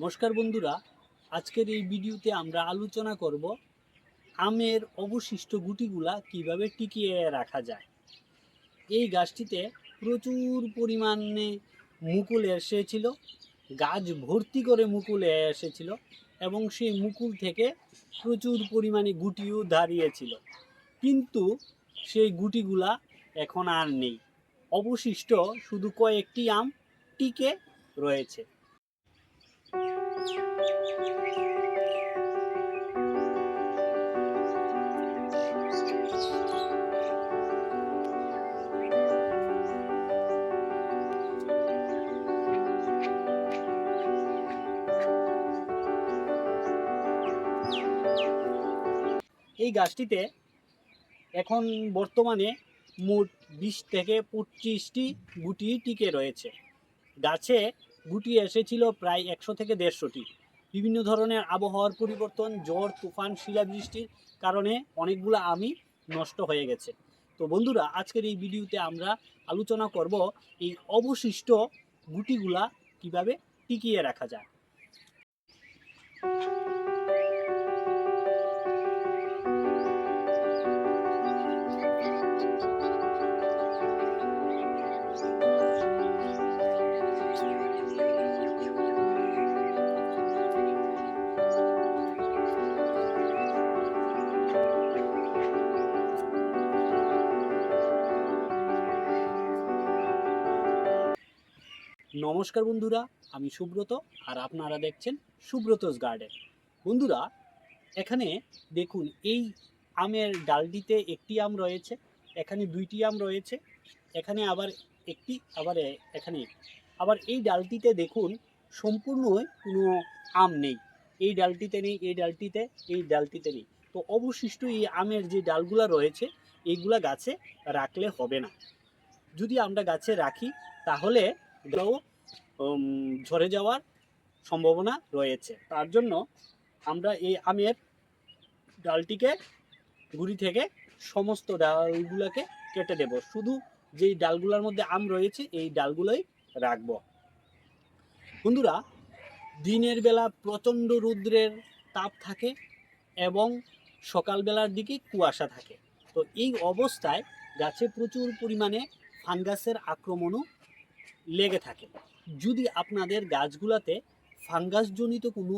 নমস্কার বন্ধুরা, আজকের এই ভিডিওতে আমরা আলোচনা করব আমের অবশিষ্ট গুটিগুলা কিভাবে টিকিয়ে রাখা যায়। এই গাছটিতে প্রচুর পরিমাণে মুকুল এসেছিল, গাছ ভর্তি করে মুকুল এসেছিল এবং সেই মুকুল থেকে প্রচুর পরিমাণে গুটিও দাঁড়িয়েছিল, কিন্তু সেই গুটিগুলা এখন আর নেই। অবশিষ্ট শুধু কয়েকটি আম টিকে রয়েছে। এই গাছটিতে এখন বর্তমানে মোট 20 থেকে 25টি গুটি টিকে রয়েছে। গাছে গুটি এসেছিল প্রায় 100 থেকে 150টি। বিভিন্ন ধরনের আবহাওয়ার পরিবর্তন, ঝড় তুফান, শিলাবৃষ্টির কারণে অনেকগুলো আমই নষ্ট হয়ে গেছে। তো বন্ধুরা, আজকের এই ভিডিওতে আমরা আলোচনা করব এই অবশিষ্ট গুটিগুলা কিভাবে টিকিয়ে রাখা যায়। নমস্কার বন্ধুরা, আমি সুব্রত আর আপনারা দেখছেন সুব্রতস গার্ডেন। বন্ধুরা, এখানে দেখুন, এই আমের ডালটিতে একটি আম রয়েছে, এখানে দুইটি আম রয়েছে, এখানে আবার একটি, এখানে আবার এই ডালটিতে দেখুন সম্পূর্ণ কোনো আম নেই। এই ডালটিতে নেই, এই ডালটিতে, এই ডালটিতে নেই। তো অবশিষ্ট এই আমের যে ডালগুলা রয়েছে এইগুলা গাছে রাখলে হবে না। যদি আমরা গাছে রাখি তাহলে ঝরে যাওয়ার সম্ভাবনা রয়েছে। তার জন্য আমরা এই আমের ডালটিকে গুড়ি থেকে সমস্ত ডালগুলোকে কেটে দেব, শুধু যেই ডালগুলোর মধ্যে আম রয়েছে এই ডালগুলোই রাখব। বন্ধুরা, দিনের বেলা প্রচণ্ড রৌদ্রের তাপ থাকে এবং সকালবেলার দিকে কুয়াশা থাকে। তো এই অবস্থায় গাছে প্রচুর পরিমাণে ফাঙ্গাসের আক্রমণও লেগে থাকে। যদি আপনাদের গাছগুলাতে ফাঙ্গাসজনিত কোনো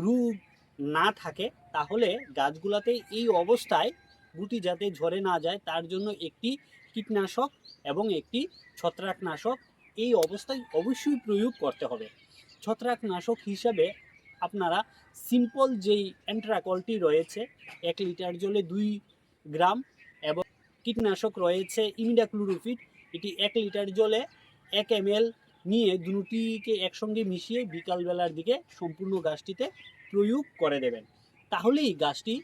রোগ না থাকে তাহলে গাছগুলাতে এই অবস্থায় গুটি যাতে ঝরে না যায় তার জন্য একটি কীটনাশক এবং একটি ছত্রাকনাশক এই অবস্থায় অবশ্যই প্রয়োগ করতে হবে। ছত্রাকনাশক হিসাবে আপনারা সিম্পল যেই অ্যান্ট্রাকলটি রয়েছে 1 লিটার জলে 2 গ্রাম, এবং কীটনাশক রয়েছে ইমিডাক্লোরোপিড, এটি 1 লিটার জলে 1 ml নিয়ে দুটিকে একসঙ্গে মিশিয়ে বিকালবেলার দিকে সম্পূর্ণ গাছটিতে প্রয়োগ করে দেবেন। তাহলেই গাছটি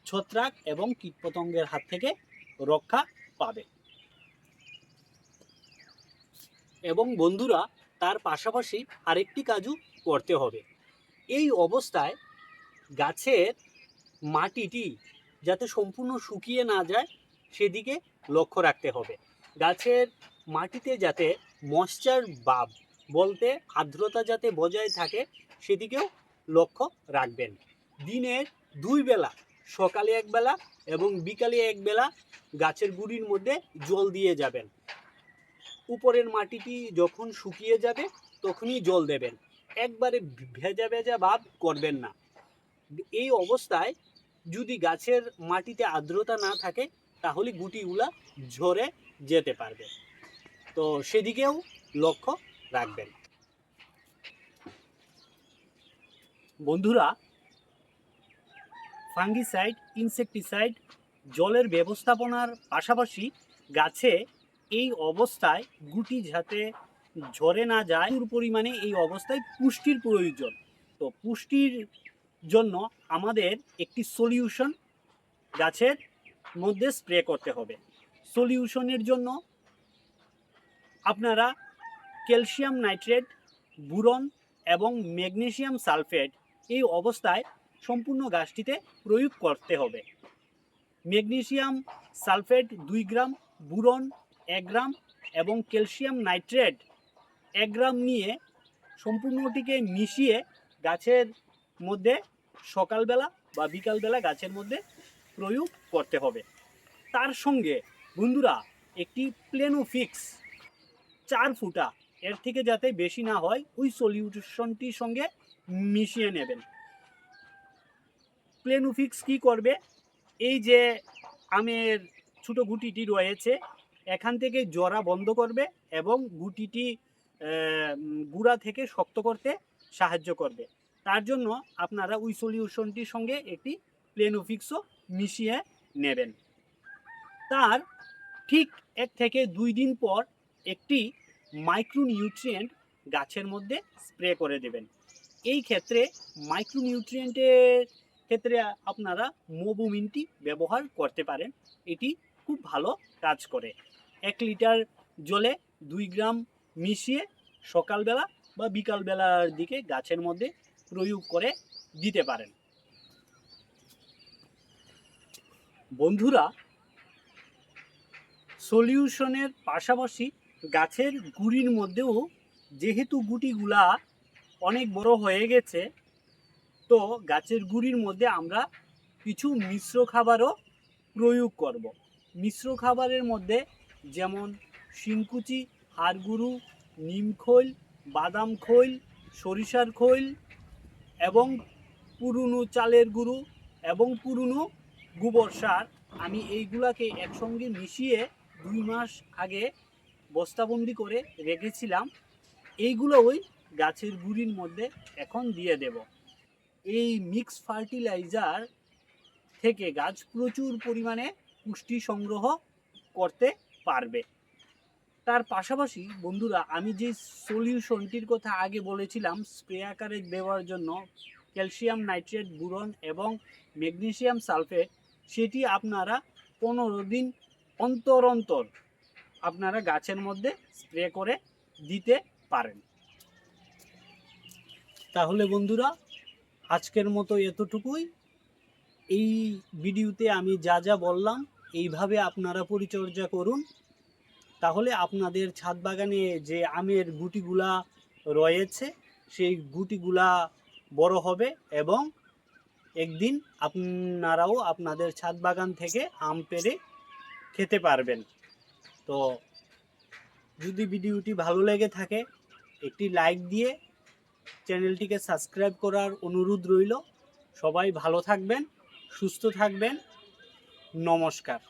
ছত্রাক এবং কীটপতঙ্গের হাত থেকে রক্ষা পাবে। এবং বন্ধুরা, তার পাশাপাশি আরেকটি কাজও করতে হবে। এই অবস্থায় গাছের মাটিটি যাতে সম্পূর্ণ শুকিয়ে না যায় সেদিকে লক্ষ্য রাখতে হবে। গাছের মাটিতে যাতে ময়েশ্চার ভাব বলতে আর্দ্রতা যাতে বজায় থাকে সেদিকেও লক্ষ্য রাখবেন। দিনের 2 বেলা, সকালে 1 বেলা এবং বিকালে 1 বেলা গাছের গুঁড়ির মধ্যে জল দিয়ে যাবেন। উপরের মাটিটি যখন শুকিয়ে যাবে তখনই জল দেবেন, একবারে ভেজা ভেজা ভাব করবেন না। এই অবস্থায় যদি গাছের মাটিতে আর্দ্রতা না থাকে তাহলে গুটিগুলা ঝরে যেতে পারবে। তো সেদিকেও লক্ষ্য রাখবেন। বন্ধুরা, ফাঙ্গিসাইড, ইনসেকটিসাইড, জলের ব্যবস্থাপনার পাশাপাশি গাছে এই অবস্থায় গুটি যাতে ঝরে না যায় প্রচুর পরিমাণে এই অবস্থায় পুষ্টির প্রয়োজন। তো পুষ্টির জন্য আমাদের একটি সলিউশন গাছের মধ্যে স্প্রে করতে হবে। সলিউশনের জন্য আপনারা ক্যালসিয়াম নাইট্রেট, বুরন এবং ম্যাগনেসিয়াম সালফেট এই অবস্থায় সম্পূর্ণ গাছটিতে প্রয়োগ করতে হবে। ম্যাগনেসিয়াম সালফেট 2 গ্রাম, বুরন 1 গ্রাম এবং ক্যালসিয়াম নাইট্রেট 1 গ্রাম নিয়ে সম্পূর্ণটিকে মিশিয়ে গাছের মধ্যে সকালবেলা বা বিকালবেলা গাছের মধ্যে প্রয়োগ করতে হবে। তার সঙ্গে বন্ধুরা একটি প্লেনোফিক্স 4 ফুটা, এর থেকে যাতে বেশি না হয়, ওই সলিউশনটির সঙ্গে মিশিয়ে নেবেন। প্লেনোফিক্স কি করবে, এই যে আমের ছোটো গুটিটি রয়েছে এখান থেকে জরা বন্ধ করবে এবং গুটিটি গুঁড়া থেকে শক্ত করতে সাহায্য করবে। তার জন্য আপনারা ওই সলিউশনটির সঙ্গে একটি প্লেনোফিক্সও মিশিয়ে নেবেন। তার ঠিক 1 থেকে 2 দিন পর একটি মাইক্রোনিউট্রিয়েন্ট গাছের মধ্যে স্প্রে করে দেবেন। এই ক্ষেত্রে মাইক্রোনিউট্রিয়েন্টের ক্ষেত্রে আপনারা মোবুমিনটি ব্যবহার করতে পারেন। এটি খুব ভালো কাজ করে। 1 লিটার জলে 2 গ্রাম মিশিয়ে সকালবেলা বা বিকালবেলার দিকে গাছের মধ্যে প্রয়োগ করে দিতে পারেন। বন্ধুরা, সলিউশনের পাশাপাশি গাছের গুঁড়ির মধ্যেও যেহেতু গুটিগুলা অনেক বড় হয়ে গেছে, তো গাছের গুঁড়ির মধ্যে আমরা কিছু মিশ্র খাবারও প্রয়োগ করব। মিশ্র খাবারের মধ্যে যেমন শিংকুচি, হাড়গুঁড়ো, নিম খৈল, বাদাম খৈল, সরিষার খৈল এবং পুরনো চালের গুঁড়ো এবং পুরনো গোবর সার, আমি এইগুলাকে একসঙ্গে মিশিয়ে 2 মাস আগে বস্তাবন্দি করে রেখেছিলাম। এইগুলো ওই গাছের গুঁড়ির মধ্যে এখন দিয়ে দেব। এই মিক্স ফার্টিলাইজার থেকে গাছ প্রচুর পরিমাণে পুষ্টি সংগ্রহ করতে পারবে। তার পাশাপাশি বন্ধুরা, আমি যে সলিউশনটির কথা আগে বলেছিলাম স্প্রে আকারে দেওয়ার জন্য, ক্যালসিয়াম নাইট্রেট, বোরন এবং ম্যাগনেসিয়াম সালফেট, সেটি আপনারা 15 দিন অন্তর অন্তর আপনারা গাছের মধ্যে স্প্রে করে দিতে পারেন। তাহলে বন্ধুরা, আজকের মতো এতটুকুই। এই ভিডিওতে আমি যা যা বললাম এইভাবে আপনারা পরিচর্যা করুন, তাহলে আপনাদের ছাদ বাগানে যে আমের গুটিগুলা রয়েছে সেই গুটিগুলা বড় হবে এবং একদিন আপনারাও আপনাদের ছাদ বাগান থেকে আম পেড়ে খেতে পারবেন। তো যদি ভিডিওটি ভালো লেগে থাকে একটি লাইক দিয়ে চ্যানেলটিকে সাবস্ক্রাইব করার অনুরোধ রইল। সবাই ভালো থাকবেন, সুস্থ থাকবেন। নমস্কার।